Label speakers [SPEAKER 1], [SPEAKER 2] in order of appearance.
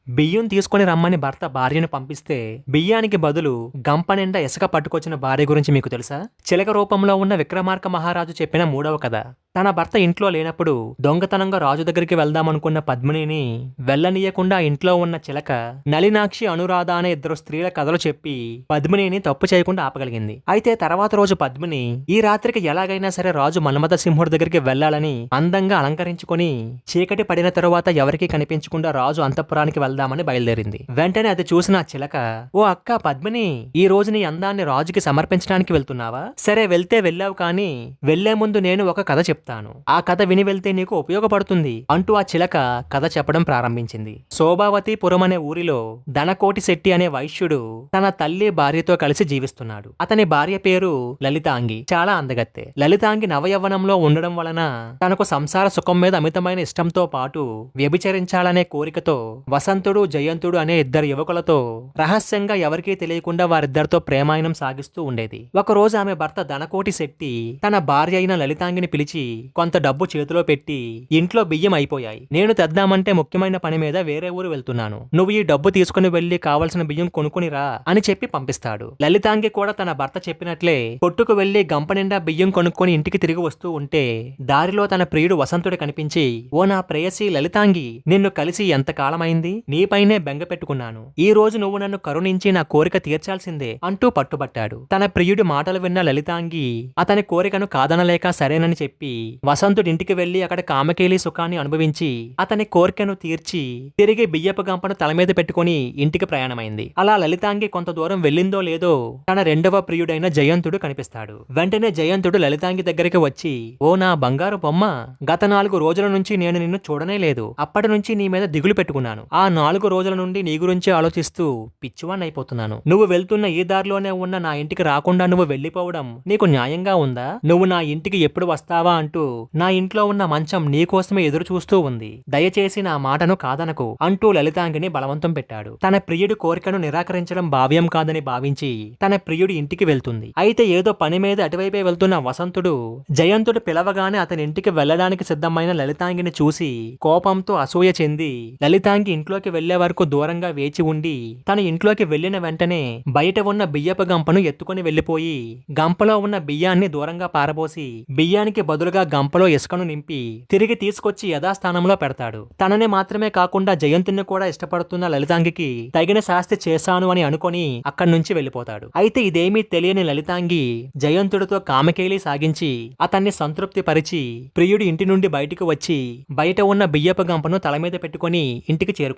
[SPEAKER 1] బియ్యం తీసుకొని రమ్మని భర్త భార్యను పంపిస్తే బియ్యానికి బదులు గంప నిండా ఇసుక పట్టుకొచ్చిన భార్య గురించి మీకు తెలుసా? చిలక రూపంలో ఉన్న విక్రమార్క మహారాజు చెప్పిన మూడవ కథ. తన భర్త ఇంట్లో లేనప్పుడు దొంగతనంగా రాజు దగ్గరికి వెళ్దామనుకున్న పద్మినిని వెళ్లనీయకుండా ఇంట్లో ఉన్న చిలక నలినాక్షి, అనురాధ అనే ఇద్దరు స్త్రీల కథలు చెప్పి పద్మినిని తప్పు చేయకుండా ఆపగలిగింది. అయితే తర్వాత రోజు పద్మిని ఈ రాత్రికి ఎలాగైనా సరే రాజు మన్మథ సింహుడి దగ్గరికి వెళ్లాలని అందంగా అలంకరించుకొని చీకటి పడిన తరువాత ఎవరికీ కనిపించకుండా రాజు అంతఃపురానికి వెళ్దామని బయలుదేరింది. వెంటనే అది చూసిన ఆ చిలక, ఓ అక్క పద్మిని, ఈ రోజు నీ అందాన్ని రాజుకి సమర్పించడానికి వెళ్తున్నావా? సరే, వెళ్తే వెళ్ళావు, కానీ వెళ్లే ముందు నేను ఒక కథ చెప్తాను. ఆ కథ విని వెళ్తే నీకు ఉపయోగపడుతుంది అంటూ ఆ చిలక కథ చెప్పడం ప్రారంభించింది. శోభావతిపురం అనే ఊరిలో ధనకోటి శెట్టి అనే వైశ్యుడు తన తల్లి భార్యతో కలిసి జీవిస్తున్నాడు. అతని భార్య పేరు లలితాంగి. చాలా అందగత్తె. లలితాంగి నవయవ్వనంలో ఉండడం వలన తనకు సంసార సుఖం మీద అమితమైన ఇష్టంతో పాటు వ్యభిచరించాలనే కోరికతో వసంతుడు, జయంతుడు అనే ఇద్దరు యువకులతో రహస్యంగా ఎవరికీ తెలియకుండా వారిద్దరితో ప్రేమాయణం సాగిస్తూ ఉండేది. ఒకరోజు ఆమె భర్త ధనకోటి శెట్టి తన భార్య అయిన లలితాంగిని పిలిచి కొంత డబ్బు చేతిలో పెట్టి, ఇంట్లో బియ్యం అయిపోయాయి, నేను తెద్దామంటే ముఖ్యమైన పని మీద వేరే ఊరు వెళ్తున్నాను, నువ్వు ఈ డబ్బు తీసుకుని వెళ్లి కావలసిన బియ్యం కొనుక్కుని రా అని చెప్పి పంపిస్తాడు. లలితాంగి కూడా తన భర్త చెప్పినట్లే కొట్టుకు వెళ్లి గంప నిండా బియ్యం కొనుక్కొని ఇంటికి తిరిగి వస్తూ ఉంటే దారిలో తన ప్రియుడు వసంతుడు కనిపించి, ఓ నా ప్రేయసి లలితాంగి, నిన్ను కలిసి ఎంత కాలమైంది, నీపైనే బెంగ పెట్టుకున్నాను, ఈ రోజు నువ్వు నన్ను కరుణించి నా కోరిక తీర్చాల్సిందే అంటూ పట్టుబట్టాడు. తన ప్రియుడి మాటలు విన్న లలితాంగి అతని కోరికను కాదనలేక సరేనని చెప్పి వసంతుడి ఇంటికి వెళ్లి అక్కడ కామకేలి సుఖాన్ని అనుభవించి అతని కోరికను తీర్చి తిరిగి బియ్యపు గంపను తల మీద పెట్టుకుని ఇంటికి ప్రయాణమైంది. అలా లలితాంగి కొంత దూరం వెళ్ళిందో లేదో తన రెండవ ప్రియుడైన జయంతుడు కనిపిస్తాడు. వెంటనే జయంతుడు లలితాంగి దగ్గరికి వచ్చి, ఓ నా బంగారు బొమ్మ, గత 4 రోజుల నుంచి నేను నిన్ను చూడనే లేదు, అప్పటి నుంచి నీ మీద దిగులు పెట్టుకున్నాను, ఆ 4 రోజుల నుండి నీ గురించి ఆలోచిస్తూ పిచ్చివాణ్ణైపోతున్నాను, నువ్వు వెళ్తున్న ఈ దారిలోనే ఉన్న నా ఇంటికి రాకుండా నువ్వు వెళ్లిపోవడం నీకు న్యాయంగా ఉందా? నువ్వు నా ఇంటికి ఎప్పుడు వస్తావా అంటూ నా ఇంట్లో ఉన్న మంచం నీకోసమే ఎదురు చూస్తూ ఉంది, దయచేసి నా మాటను కాదనకు అంటూ లలితాంగిని బలవంతం పెట్టాడు. తన ప్రియుడి కోరికను నిరాకరించడం భావ్యం కాదని భావించి తన ప్రియుడి ఇంటికి వెళ్తుంది. అయితే ఏదో పని మీద అటువైపే వెళ్తున్న వసంతుడు జయంతుడు పిలవగానే అతని ఇంటికి వెళ్లడానికి సిద్ధమైన లలితాంగిని చూసి కోపంతో అసూయ చెంది లలితాంగి ఇంట్లోకి వెళ్లే వరకు దూరంగా వేచి ఉండి తన ఇంట్లోకి వెళ్లిన వెంటనే బయట ఉన్న బియ్యపు గంపను ఎత్తుకొని వెళ్లిపోయి గంపలో ఉన్న బియ్యాన్ని దూరంగా పారబోసి బియ్యానికి బదులుగా గంపలో ఇసుకను నింపి తిరిగి తీసుకొచ్చి యథాస్థానంలో పెడతాడు. తనని మాత్రమే కాకుండా జయంతుని కూడా ఇష్టపడుతున్న లలితాంగికి తగిన శాస్తి చేశాను అని అనుకొని అక్కడి నుంచి వెళ్లిపోతాడు. అయితే ఇదేమీ తెలియని లలితాంగి జయంతుడితో కామకేలి సాగించి అతన్ని సంతృప్తి పరిచి ప్రియుడి ఇంటి నుండి బయటికి వచ్చి బయట ఉన్న బియ్యపు గంపను తల మీద పెట్టుకుని ఇంటికి చేరుకుంటాడు.